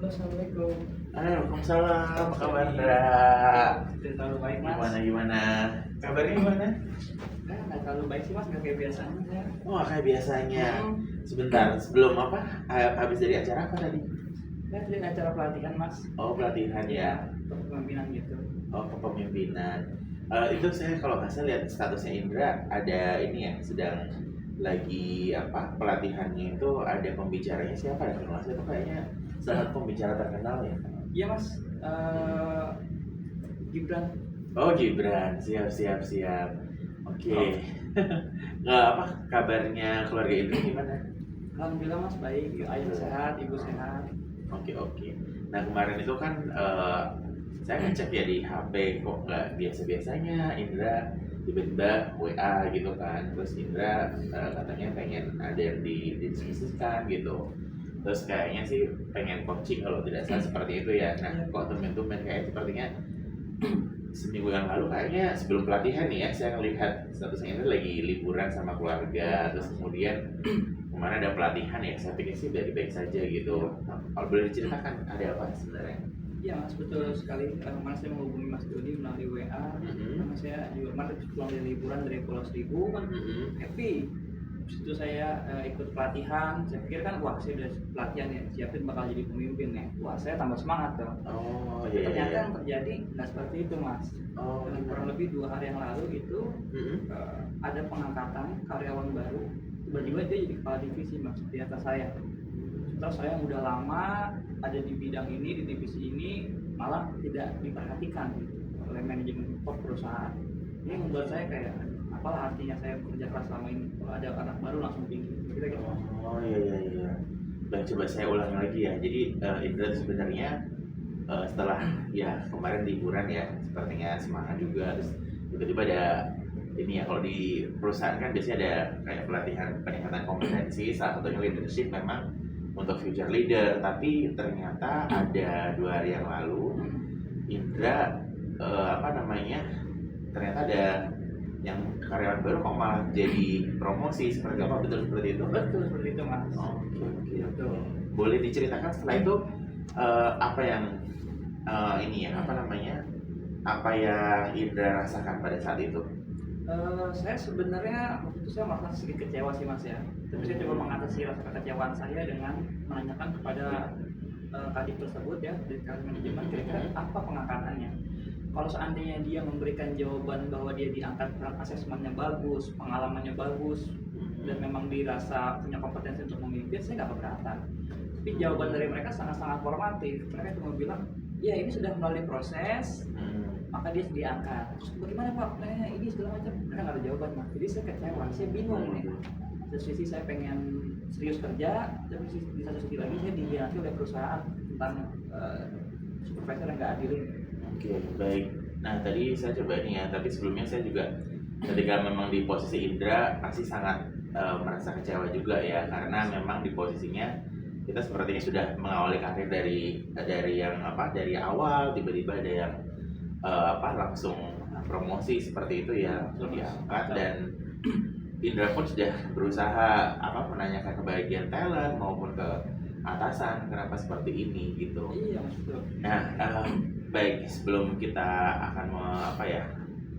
Halo, assalamualaikum. Waalaikumsalam, apa kabar Indra? Tidak terlalu baik mas. Gimana? Kabarnya gimana? Nggak terlalu baik sih mas, nggak kayak biasanya saya. Oh, kayak biasanya. Hmm. Sebentar, sebelum apa? Habis dari acara apa tadi? Saya sedang acara pelatihan mas. Oh, pelatihan ya. Untuk kepemimpinan gitu. Oh, kepemimpinan. Itu saya kalau nggak salah lihat statusnya Indra ada ini ya, sedang lagi apa pelatihannya itu ada pembicaranya siapa ya? Kalau nggak salah itu kayaknya salah satu pembicara terkenal ya. Iya mas. Gibran. Oh, Gibran, siap. Oke. Nggak apa kabarnya keluarga Indra gimana? Alhamdulillah mas baik. Ayah sehat, ibu sehat. Oke. Nah kemarin itu kan saya ngecek ya di HP kok nggak biasa-biasanya Indra tiba-tiba WA gitu kan. Terus Indra katanya pengen ada yang didiskusikan gitu. Terus kayaknya sih pengen coaching kalau tidak salah seperti itu ya. Nah kok temen-temen kayak sepertinya seminggu yang lalu kayaknya sebelum pelatihan nih ya saya ngelihat statusnya Indra lagi liburan sama keluarga. Terus kemudian kemarin ada pelatihan ya, saya pikir sih baik-baik saja gitu. Nah, kalau boleh diceritakan ada apa sebenarnya? Iya mas, betul sekali. Kemarin saya menghubungi Mas Dodi melalui WA. Karena saya juga kemarin pulang dari liburan dari Pulau Seribu kan happy. Terus itu saya ikut pelatihan. Saya pikir kan wah saya udah pelatihan ya, siapin bakal jadi pemimpin ya. Wah saya tambah semangat dong. Oh Ternyata iya. yang terjadi nggak seperti itu mas. Oh Kurang lebih 2 hari yang lalu itu ada pengangkatan karyawan baru. Tiba-tiba dia jadi kepala divisi mas di atas saya. Terus saya yang udah lama ada di bidang ini, di divisi ini malah tidak diperhatikan gitu, oleh manajemen perusahaan. Ini membuat saya kayak apalah artinya saya bekerja keras selama ini kalau ada anak baru langsung tinggi kita gitu. Oh iya. Dan coba saya ulangi lagi ya. Jadi Indra itu sebenarnya setelah ya kemarin liburan ya sepertinya semangat juga. Terus tiba-tiba ada ini ya kalau di perusahaan kan biasanya ada kayak pelatihan peningkatan kompetensi, salah satunya leadership memang untuk future leader. Tapi ternyata ada 2 hari yang lalu Indra ternyata ada yang karyawan baru kok malah jadi promosi seperti apa, betul seperti itu? Betul seperti itu mas. Oke. Betul. Boleh diceritakan setelah itu apa yang apa yang Indra rasakan pada saat itu? Saya sebenarnya waktu itu saya merasa sedikit kecewa sih mas ya. Tapi saya coba mengatasi rasa kekecewaan saya dengan menanyakan kepada kadif tersebut ya dari kadif manajemen kira-kira apa pengangkatannya. Kalau seandainya dia memberikan jawaban bahwa dia diangkat karena asesmennya bagus, pengalamannya bagus, dan memang dirasa punya kompetensi untuk memimpin, saya nggak keberatan. Tapi jawaban dari mereka sangat-sangat formatif. Mereka cuma bilang, ya ini sudah melalui proses, maka dia diangkat. Terus bagaimana pak? Ini segala macam. Mereka nggak ada jawaban mas. Jadi saya kecewa, saya bingung nih. Di satu sisi saya pengen serius kerja, tapi di satu sisi lagi saya dihianati oleh perusahaan tentang supervisor yang nggak adil. Oke, baik. Nah tadi saya coba ini ya, tapi sebelumnya saya juga ketika memang di posisi Indra pasti sangat merasa kecewa juga ya, karena memang di posisinya kita sepertinya sudah mengawali karir dari awal, tiba-tiba ada yang langsung promosi seperti itu ya, langsung diangkat. Dan Indra pun sudah berusaha menanyakan ke bagian talent maupun ke atasan kenapa seperti ini gitu. Iya mas betul. Nah baik, sebelum kita akan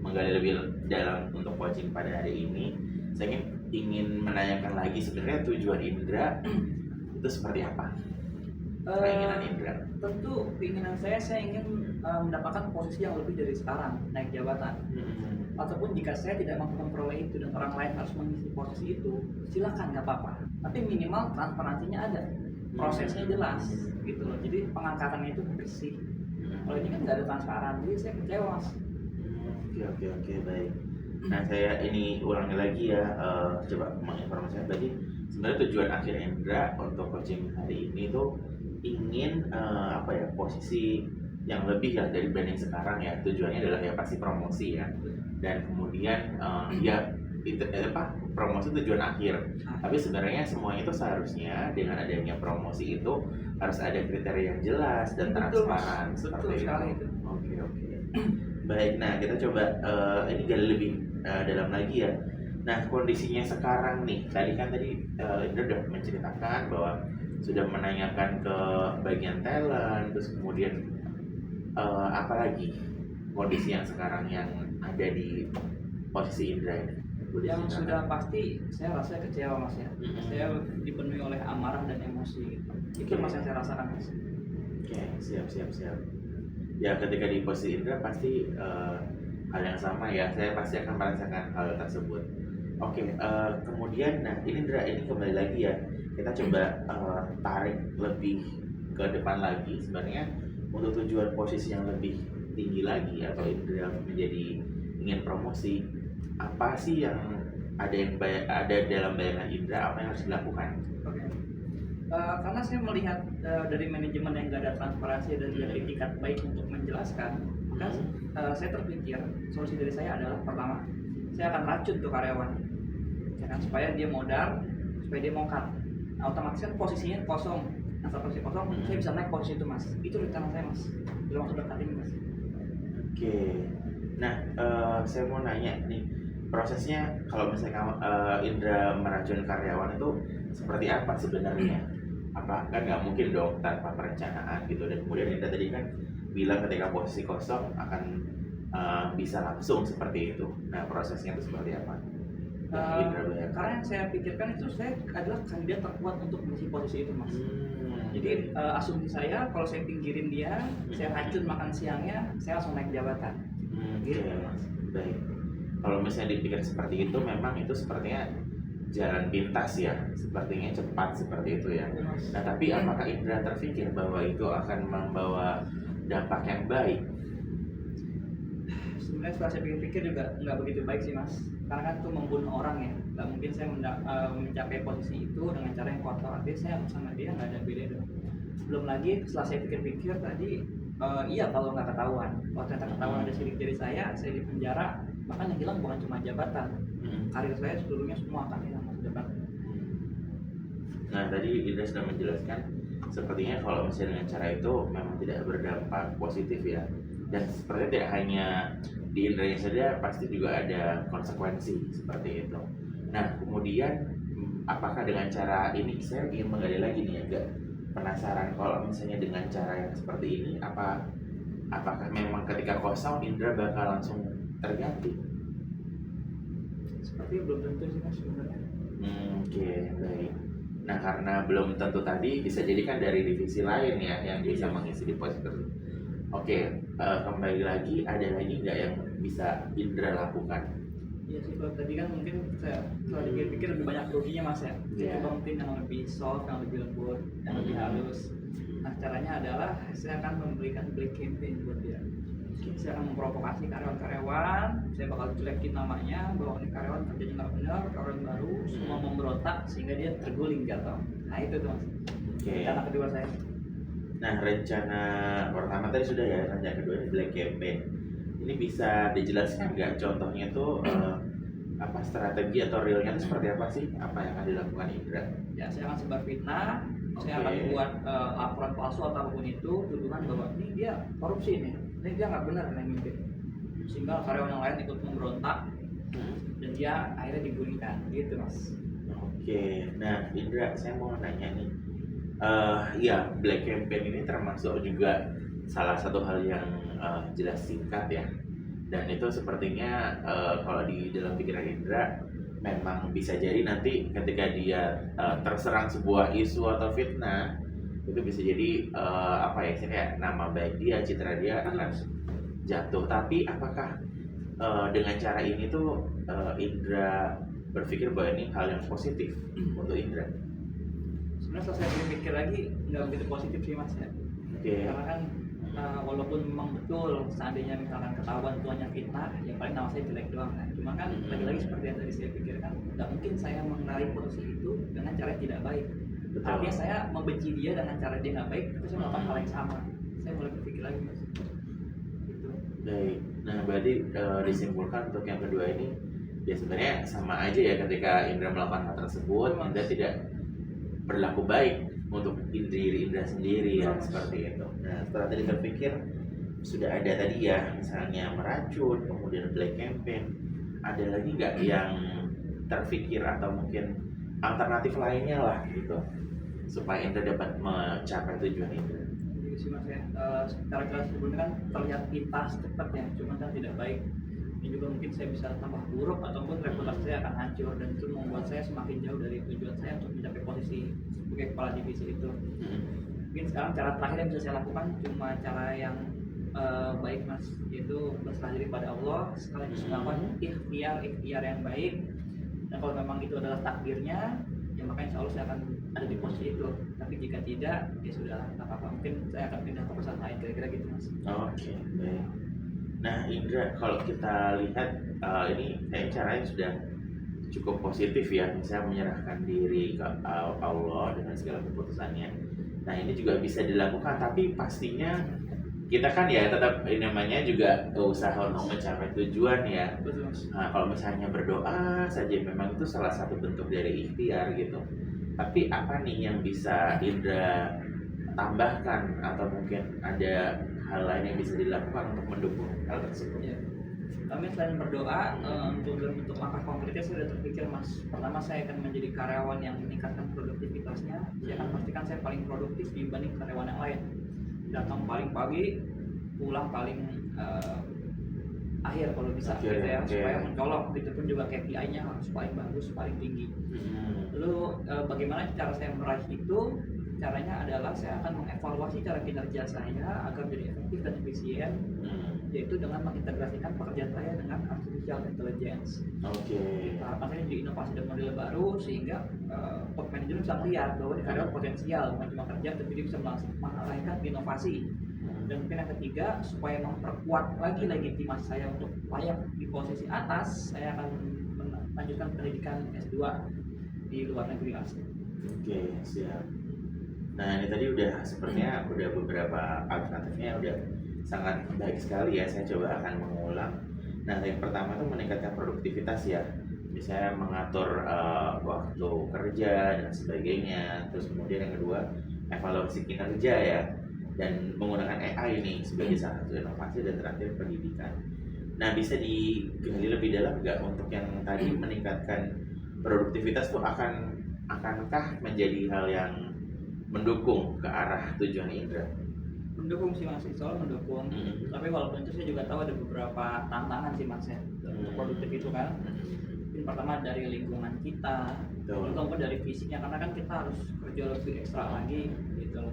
menggali lebih dalam untuk coaching pada hari ini, saya ingin menanyakan lagi sebenarnya tujuan Indra itu seperti apa? Keinginan Indra? Tentu keinginan saya ingin mendapatkan posisi yang lebih dari sekarang, naik jabatan. Ataupun jika saya tidak mampu memperoleh itu dan orang lain harus mengisi posisi itu, silakan nggak apa-apa. Tapi minimal transparansinya ada, prosesnya jelas, gitu loh. Jadi pengangkatannya itu bersih. Kalau ini kan nggak ada transparan, jadi saya kecewa mas. Oke, baik. Nah saya ini ulangi lagi ya, coba menginformasikan tadi sebenarnya tujuan akhir Indra untuk coaching hari ini tuh ingin posisi yang lebih ya dari banding sekarang ya. Tujuannya adalah ya pasti promosi ya, dan kemudian promosi tujuan akhir. Tapi sebenarnya semuanya itu seharusnya dengan adanya promosi itu harus ada kriteria yang jelas dan transparan seperti itu. Oke. Baik, nah kita coba ini gali lebih dalam lagi ya. Nah kondisinya sekarang nih, tadi Indra udah menceritakan bahwa sudah menanyakan ke bagian talent, terus kemudian apalagi kondisi yang sekarang yang ada di posisi Indra ini? Boleh Yang ceritakan? sudah pasti saya rasa kecewa mas ya. Mm-mm. Saya dipenuhi oleh amarah dan emosi. Itu mas yang saya rasakan mas. Oke, siap. Ya ketika di posisi Indra pasti hal yang sama ya, saya pasti akan merasakan hal tersebut. Oke, kemudian nah ini Indra, ini kembali lagi ya, kita coba tarik lebih ke depan lagi sebenarnya untuk tujuan posisi yang lebih tinggi lagi atau Indra menjadi ingin promosi, apa sih yang ada dalam bayangan Indra, apa yang harus dilakukan? Oke. Karena saya melihat dari manajemen yang nggak ada transparansi dan tidak ada etikat baik untuk menjelaskan, maka saya terpikir solusi dari saya adalah pertama, saya akan racun tuh karyawan, ya kan, supaya dia modal, supaya dia mau cut. Nah, otomatis kan posisinya kosong. Nah, setelah posisi kosong, saya bisa naik posisi itu mas. Itu rencana saya mas. Dalam waktu dekat ini mas. Oke, nah saya mau nanya nih, prosesnya kalau misalnya kamu, Indra meracun karyawan itu seperti apa sebenarnya? Apa kan nggak mungkin dong tanpa perencanaan gitu, dan kemudian Indra tadi kan bilang ketika posisi kosong akan bisa langsung seperti itu. Nah prosesnya itu seperti apa? Yang Indra bayangkan? Karena yang saya pikirkan itu saya adalah kandidat terkuat untuk mengisi posisi itu mas. Jadi asumsi saya kalau saya pinggirin dia, saya racun makan siangnya, saya langsung naik jabatan. Oke, baik. Kalau misalnya dipikir seperti itu, memang itu sepertinya jalan pintas ya, sepertinya cepat seperti itu ya. Nah, tapi apakah Indra terpikir bahwa itu akan membawa dampak yang baik? Sebenarnya setelah saya pikir-pikir juga nggak begitu baik sih mas. Karena kan itu membunuh orang ya. Nggak mungkin saya mencapai posisi itu dengan cara yang kotor. Artinya saya sama dia nggak ada beda dong. Belum lagi setelah saya pikir-pikir tadi, iya kalau nggak ketahuan. Kalau ternyata ketahuan ada sidik jari saya di penjara, bahkan yang hilang bukan cuma jabatan, karir saya seluruhnya semua akan hilang masa depan. Nah, tadi Indra sudah menjelaskan sepertinya kalau misalnya dengan cara itu memang tidak berdampak positif ya, dan sepertinya tidak hanya di Indranya saja, pasti juga ada konsekuensi seperti itu. Nah, kemudian apakah dengan cara ini, saya ingin menggali lagi nih, agak penasaran kalau misalnya dengan cara yang seperti ini, apakah memang ketika kosong Indra bakal langsung terganti? Sepertinya belum tentu sih mas sebenarnya. Oke, baik. Nah, karena belum tentu tadi, bisa jadi kan dari divisi lain ya yang bisa mengisi di posisi tersebut. Oke, kembali lagi, ada lagi nggak yang bisa Indra lakukan? Iya sih, kalau tadi kan mungkin saya setelah dipikir lebih banyak ruginya mas ya. Saya coba mungkin yang lebih soft, yang lebih lembut, yang lebih halus. Nah caranya adalah saya akan memberikan black campaign buat dia. Saya akan memprovokasi karyawan-karyawan, saya bakal jelekin namanya bahwa ini karyawan kerjanya nggak benar, karyawan baru, semua memberontak sehingga dia terguling jatuh. Nah itu tuh mas. Rencana kedua saya. Nah, rencana pertama tadi sudah ya, rencana kedua ini black campaign. Ini bisa dijelaskan nggak contohnya tuh apa strategi atau realnya itu seperti apa sih? Apa yang akan dilakukan Indra? Ya, saya akan sebar fitnah, saya akan buat laporan palsu atau apapun itu, tuduhan bahwa ini dia korupsi nih, ini dia nggak benar yang mimpin, sehingga karyawan yang lain ikut memberontak dan dia akhirnya digulingkan, gitu mas. Oke, nah Indra, saya mau nanya nih, ya black campaign ini termasuk juga salah satu hal yang jelas singkat ya, dan itu sepertinya kalau di dalam pikiran Indra memang bisa jadi nanti ketika dia terserang sebuah isu atau fitnah, itu bisa jadi apa ya, kayak nama baik dia, citra dia akan jatuh. Tapi apakah dengan cara ini tuh Indra berpikir bahwa ini hal yang positif untuk Indra? Sebenarnya setelah saya pikir lagi nggak begitu positif sih mas ya. Karena kan walaupun memang betul seandainya misalkan ketahuan tuannya fitnah, ya paling nama saya jelek doang kan. Cuma kan lagi-lagi seperti yang tadi saya pikirkan, nggak mungkin saya mengenali posisi itu dengan cara yang tidak baik. Artinya saya membenci dia dengan cara dia nggak baik, terus saya melakukan hal yang sama. Saya mulai berpikir lagi mas. Gitu. Baik. Nah berarti disimpulkan untuk yang kedua ini, ya sebenarnya sama aja ya, ketika Indra melakukan hal tersebut, Indra tidak berlaku baik untuk diri Indra sendiri ya, seperti itu. Nah setelah tadi terpikir, sudah ada tadi ya, misalnya meracun, kemudian black campaign, ada lagi nggak yang terpikir atau mungkin alternatif lainnya lah gitu, supaya Indra dapat mencapai tujuan Indra? Jadi sih mas ya, secara jelas sebelumnya kan terlihat pintas cepat ya, cuma kan tidak baik. Ini juga mungkin saya bisa tambah buruk ataupun reputasi saya akan hancur dan itu membuat saya semakin jauh dari tujuan saya untuk mencapai posisi sebagai kepala divisi itu. Mungkin sekarang cara terakhir yang bisa saya lakukan cuma cara yang baik mas, yaitu berserah diri pada Allah, sekaligus melakukan ikhtiar yang baik. Dan kalau memang itu adalah takdirnya, ya maka insya Allah saya akan ada di posisi itu. Tapi jika tidak, ya sudah, tak apa-apa. Mungkin saya akan pindah ke perusahaan lain, kira-kira gitu mas. Oke, baik. Nah Indra, kalau kita lihat ini kayak caranya sudah cukup positif ya, misalnya menyerahkan diri ke Allah dengan segala keputusannya. Nah ini juga bisa dilakukan, tapi pastinya kita kan ya tetap ini namanya juga usaha untuk mencapai tujuan ya. Betul mas. Nah kalau misalnya berdoa saja memang itu salah satu bentuk dari ikhtiar gitu. Tapi apa nih yang bisa Indra tambahkan atau mungkin ada hal lain yang bisa dilakukan untuk mendukung hal tersebut? Ya. Kami selain berdoa, untuk bentuk langkah konkretnya saya sudah terpikir mas. Pertama saya akan menjadi karyawan yang meningkatkan produktivitasnya. Saya akan pastikan saya paling produktif dibanding karyawan yang lain. Datang paling pagi, pulang paling akhir kalau bisa gitu ya, supaya mencolok. Gitu pun juga KPI-nya harus paling bagus, paling tinggi. Lalu bagaimana cara saya meraih itu? Caranya adalah saya akan mengevaluasi cara kinerja saya agar jadi efektif dan efisien, yaitu dengan mengintegrasikan pekerjaan saya dengan artificial intelligence. Harapannya jadi inovasi dan model baru sehingga top manager bisa melihat bahwa di karyawan potensial bukan cuma kerja tapi dia bisa melahirkan inovasi. Dan mungkin yang ketiga, supaya memperkuat lagi legitimasi saya untuk layak di posisi atas, saya akan melanjutkan pendidikan S2 di luar negeri asli. Oke, siap. Nah ini tadi udah sepertinya udah beberapa alternatifnya udah sangat baik sekali ya. Saya coba akan mengulang. Nah yang pertama tuh meningkatkan produktivitas ya, misalnya mengatur waktu kerja dan sebagainya. Terus kemudian yang kedua evaluasi kinerja ya, dan menggunakan AI ini sebagai salah satu inovasi, dan terakhir pendidikan. Nah bisa digali lebih dalam nggak untuk yang tadi meningkatkan produktivitas tuh akankah menjadi hal yang mendukung ke arah tujuan Indra? Mendukung sih mas, soal mendukung. Tapi walaupun itu saya juga tahu ada beberapa tantangan sih mas ya untuk produktif itu kan. Mungkin pertama dari lingkungan kita, juga dari fisiknya, karena kan kita harus kerja lebih ekstra lagi gitu.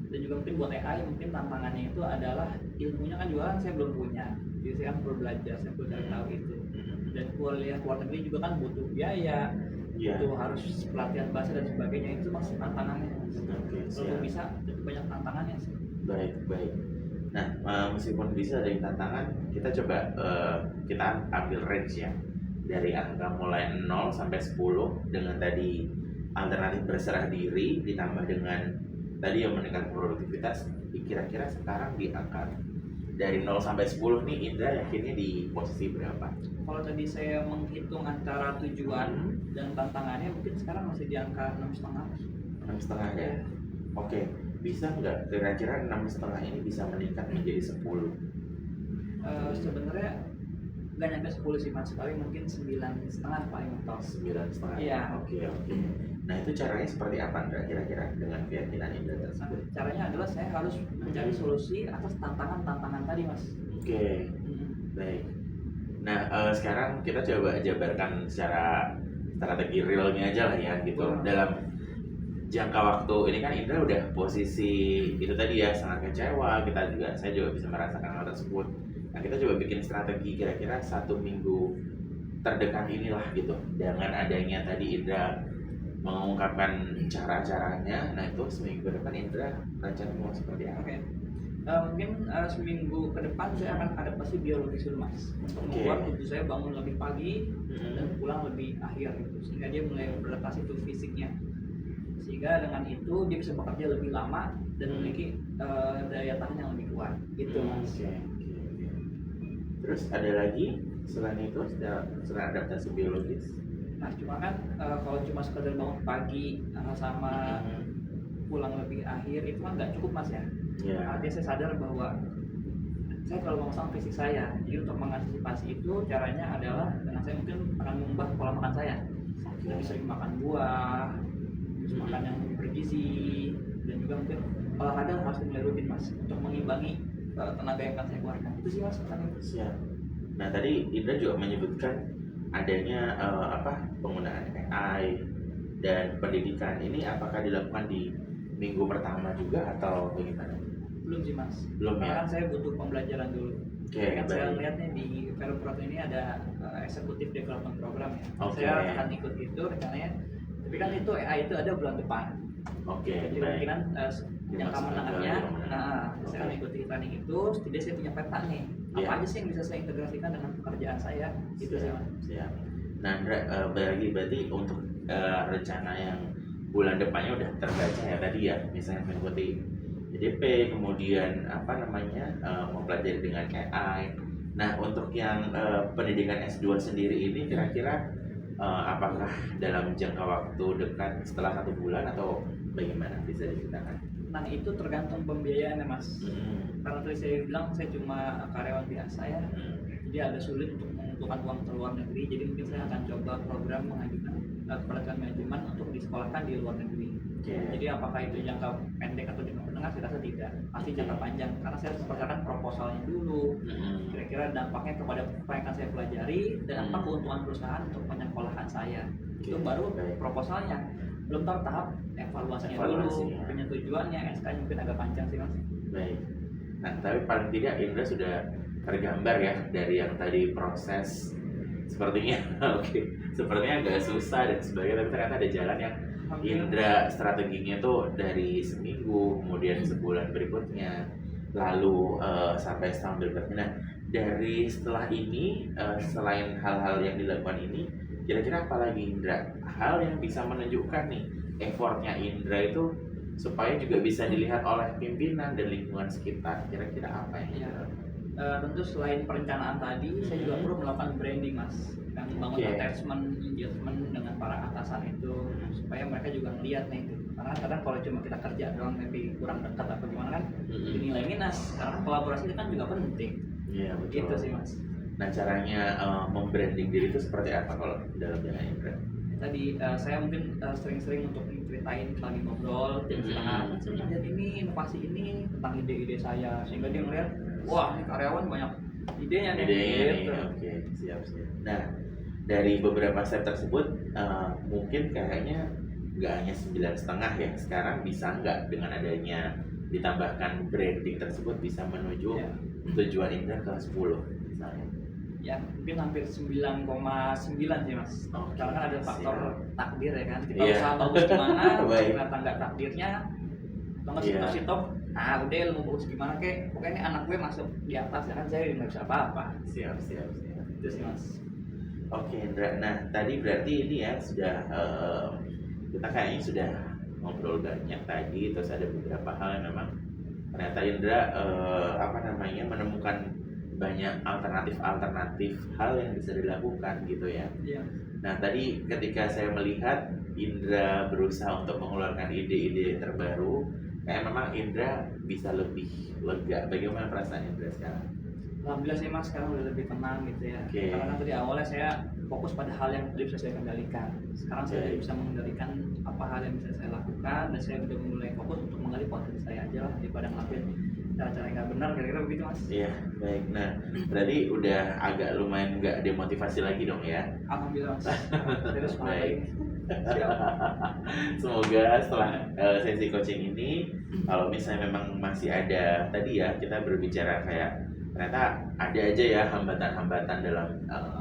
Dan juga mungkin buat AI mungkin tantangannya itu adalah ilmunya kan juga kan saya belum punya, jadi saya kan perlu belajar, saya perlu cari tahu itu. Dan kuliah luar negeri juga kan butuh biaya. Itu harus pelatihan bahasa dan sebagainya, itu masih tantangannya. Kalau bisa lebih banyak tantangannya sih. Baik. Nah meskipun bisa dari tantangan, kita coba kita ambil range ya, dari angka mulai 0 sampai 10 dengan tadi alternatif berserah diri ditambah dengan tadi yang meningkatkan produktivitas. Kira-kira sekarang di angka dari 0 sampai 10 nih Indra yakinnya di posisi berapa? Kalau tadi saya menghitung antara tujuan dan tantangannya, mungkin sekarang masih di angka 6,5. 6,5 ya? Oke, bisa nggak kira-kira 6,5 ini bisa meningkat menjadi 10? Sebenarnya nggak nyampe 10 sih mas, paling mungkin 9,5 paling mentok. 9,5? Iya. Oke. Nah itu caranya seperti apa Indra kira-kira dengan keyakinan Indra tersebut? Caranya adalah saya harus mencari solusi atas tantangan-tantangan tadi mas. Oke. Baik. Nah sekarang kita coba jabarkan secara strategi realnya aja lah ya gitu. Dalam jangka waktu ini kan Indra udah posisi itu tadi ya, sangat kecewa. Saya juga bisa merasakan hal tersebut. Nah kita coba bikin strategi kira-kira 1 minggu terdekat inilah gitu, dengan adanya tadi Indra mengungkapkan cara-caranya. Nah itu seminggu depan Indra rencana mau seperti apa? Mungkin seminggu ke depan saya akan adaptasi biologis dulu mas, untuk membuat tubuh saya bangun lebih pagi dan pulang lebih akhir gitu, sehingga dia mulai beradaptasi tuh fisiknya, sehingga dengan itu dia bisa bekerja lebih lama dan memiliki daya tahan yang lebih kuat gitu mas. Terus ada lagi selain itu, selain adaptasi biologis? Nah cuma kan kalau cuma sekedar bangun pagi sama pulang lebih akhir itu kan nggak cukup mas ya. Artinya saya sadar bahwa saya terlalu memasang fisik saya. Jadi untuk mengantisipasi itu caranya adalah dengan saya mungkin akan mengubah pola makan saya. Lebih sering makan buah, terus makan yang gizi, dan juga mungkin olahraga harus mulai rutin mas untuk mengimbangi tenaga yang akan saya keluarkan. Itu sih mas pesannya. Siap. Nah tadi Indra juga menyebutkan adanya penggunaan AI dan pendidikan ini apakah dilakukan di minggu pertama juga atau bagaimana? Belum sih mas. Belum ya. Karena kan saya butuh pembelajaran dulu. Oke, Kan saya baik. lihat nih di Veloprot ini ada Executive Development Program ya. Oke. Saya akan ikut itu rencananya. Tapi kan itu AI itu ada bulan depan. Oke, Jadi baik. kemungkinan jangka Dimasukkan ke menengahnya, jangka menengah. nah Oke. saya mengikuti training itu, setidaknya saya punya peta nih. Apa Iya. aja sih yang bisa saya integrasikan dengan pekerjaan saya? Itu sih mas. Siap. Nah, Indra, berarti untuk rencana yang bulan depannya udah terbaca ya tadi ya, misalnya mengikuti EDP, kemudian mempelajari dengan AI. Nah, untuk yang pendidikan S2 sendiri ini kira-kira apakah dalam jangka waktu dekat setelah 1 bulan atau bagaimana bisa diceritakan? Nah itu tergantung pembiayaan ya mas. Hmm. Karena tadi saya bilang saya cuma karyawan biasa ya, Hmm. jadi agak sulit untuk mengumpulkan uang ke luar negeri. Jadi mungkin saya akan coba program mengajukan kepada manajemen untuk disekolahkan di luar negeri. Oke. Jadi apakah itu jangka pendek atau jangka menengah? Saya rasa tidak, pasti jangka panjang. Karena saya harus mempersiapkan proposalnya dulu. Hmm. Kira-kira dampaknya kepada apa yang akan saya pelajari dan apa keuntungan perusahaan untuk penyekolahan saya. Itu baru Baik. proposalnya. Belum tahu tahap evaluasinya dulu, Evaluasinya. penyetujuannya, SK-nya mungkin agak panjang sih mas. Baik. Nah, tapi paling tidak Indra sudah tergambar ya dari yang tadi proses sepertinya oke, sepertinya agak susah dan sebagainya, tapi ternyata ada jalan yang Indra strateginya tuh dari seminggu, kemudian sebulan berikutnya, lalu sampai setahun berikutnya. Nah, dari setelah ini selain hal-hal yang dilakukan ini, kira-kira apa lagi Indra? Hal yang bisa menunjukkan nih effortnya Indra itu supaya juga bisa dilihat oleh pimpinan dan lingkungan sekitar. Kira-kira apa yang Iya. Indra lakukan? Tentu selain perencanaan tadi, saya juga perlu melakukan branding mas, dan membangun Oke. attachment, engagement dengan para atasan itu, supaya mereka juga melihat nih. Karena kadang kalau cuma kita kerja doang, maybe kurang dekat atau gimana kan, dinilai minus. Karena kolaborasi itu kan juga penting. Iya betul. Gitu sih mas. Nah caranya membranding diri itu seperti apa kalau dalam jalan Indra? Tadi saya mungkin sering-sering untuk ceritain lagi ngobrol, jam istirahat, saya lihat ini inovasi ini tentang ide-ide saya, sehingga dia ngeliat, wah ini karyawan banyak idenya nih. Idenya nih, Gitu. oke, siap. Nah, dari beberapa step tersebut, mungkin kayaknya nggak hanya 9,5 ya, sekarang bisa nggak dengan adanya ditambahkan branding tersebut bisa menuju Ya. tujuan Indra ke 10 misalnya. Ya mungkin hampir 9,9 sih mas. Oke, Karena kan ada faktor takdir ya kan, kita Iya. usaha bagus gimana, Baik. ternyata nggak takdirnya, atau nggak Iya. sitok, udah ilmu bagus gimana kek, pokoknya ini anak gue masuk di atas ya kan, saya nggak bisa apa-apa. Siap. Itu sih mas. Oke, Indra. Nah, tadi berarti ini ya sudah kita kayaknya sudah ngobrol banyak tadi, terus ada beberapa hal yang memang ternyata Indra menemukan banyak alternatif hal yang bisa dilakukan gitu ya. Iya. Nah, tadi ketika saya melihat Indra berusaha untuk mengeluarkan ide-ide terbaru, kayak memang Indra bisa lebih lega. Bagaimana perasaan Indra sekarang? Alhamdulillah sih mas, sekarang udah lebih tenang gitu ya. Oke. Karena kan tadi awalnya saya fokus pada hal yang tidak bisa saya kendalikan. Sekarang saya Baik. tidak bisa mengendalikan apa hal yang bisa saya lakukan, dan saya sudah mulai fokus untuk menggali potensi saya aja lah daripada ngelakuin cara-cara yang nggak benar, kira-kira begitu mas. Iya, baik. Nah, berarti udah agak lumayan nggak demotivasi lagi dong ya. Alhamdulillah mas. Terus Baik. Siap. Semoga setelah sesi coaching ini, kalau misalnya memang masih ada tadi ya, kita berbicara kayak ternyata ada aja ya hambatan-hambatan dalam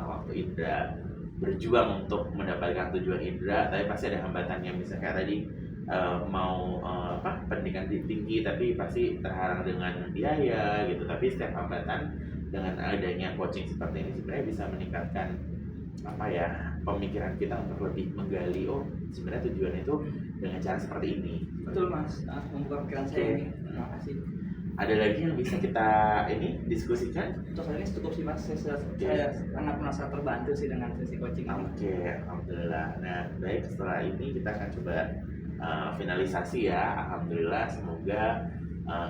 waktu Indra berjuang untuk mendapatkan tujuan Indra, tapi pasti ada hambatannya. Misalnya kayak tadi mau pendidikan tinggi tapi pasti terhalang dengan biaya gitu. Tapi setiap hambatan dengan adanya coaching seperti ini sebenarnya bisa meningkatkan pemikiran kita untuk lebih menggali sebenarnya tujuan itu dengan cara seperti ini. Betul mas, membuka pikiran saya Oke. ini. Terima kasih. Ada lagi yang bisa kita diskusikan? Untuk hari ini cukup sih mas, saya sangat merasa terbantu sih dengan sesi coaching ini. Oke, alhamdulillah. Nah, baik, setelah ini kita akan coba finalisasi ya. Alhamdulillah, semoga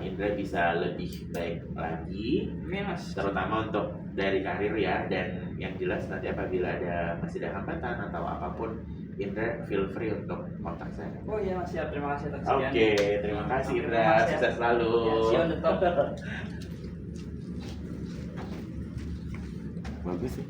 Indra bisa lebih baik lagi, Ini mas. terutama untuk dari karir ya. Dan yang jelas nanti apabila masih ada hambatan atau apapun Indra feel free untuk kontak saya. Oh iya Mas, siap. Terima kasih atas Oke, kesediaan. terima kasih Oke, Indra, Mas, ya. sukses selalu. Ya, see you on the top. Bagus sih.